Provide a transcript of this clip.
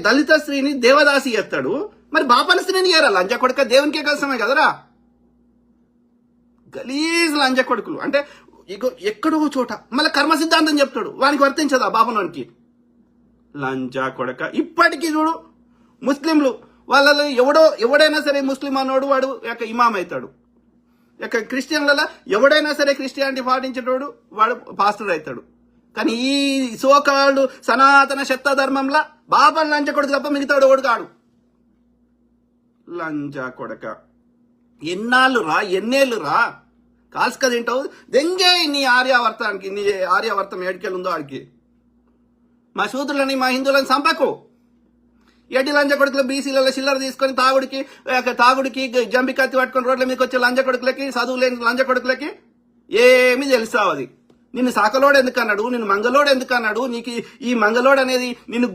దళిత స్త్రీని దేవదాసి ఎత్తాడు, మరి బాపన స్త్రీని ఏరా లంజ కొడుక, దేవునికే కష్టమే కదరా. గలీజ్ లంజ కొడుకులు. అంటే ఎక్కడో చోట మళ్ళీ కర్మ సిద్ధాంతం చెప్తాడు, వానికి వర్తించదా బాపనోనికి? లంజా కొడక. ఇప్పటికీ చూడు ముస్లింలు వాళ్ళలో ఎవడైనా సరే ముస్లిం అన్నోడు వాడు ఇమాం అవుతాడు. క్రిస్టియన్లలో ఎవడైనా సరే క్రిస్టియానిటీ పాటించేటోడు వాడు పాస్టర్ అవుతాడు. కానీ ఈ సోకాళ్ళు సనాతన శక్త ధర్మంలో బాపన్ లంచ కొడుకు తప్ప మిగతాడు ఓడు కాడు. లంచా కొడక. ఎన్నేళ్ళు రా కాల్సుక తింటావు. దెంగే నీ ఆర్యావర్తానికి, నీ ఆర్యావర్తం ఏడికెళ్ళుందో ఆడికి. మా శూద్రులని మా హిందువులని చంపకు. ఎడ్డి లంజ కొడుకులు బీసీలలో చిల్లర తీసుకొని తాగుడికి జంబి కత్తి పట్టుకొని రోడ్ల మీదకి వచ్చే లంజ కొడుకులకి, చదువు లేని లంజ కొడుకులకి ఏమి తెలుస్తావు. అది నిన్ను సాకలోడు ఎందుకు అన్నాడు, నిన్ను మంగలోడు ఎందుకు అన్నాడు, నీకు ఈ మంగలోడు అనేది నిన్ను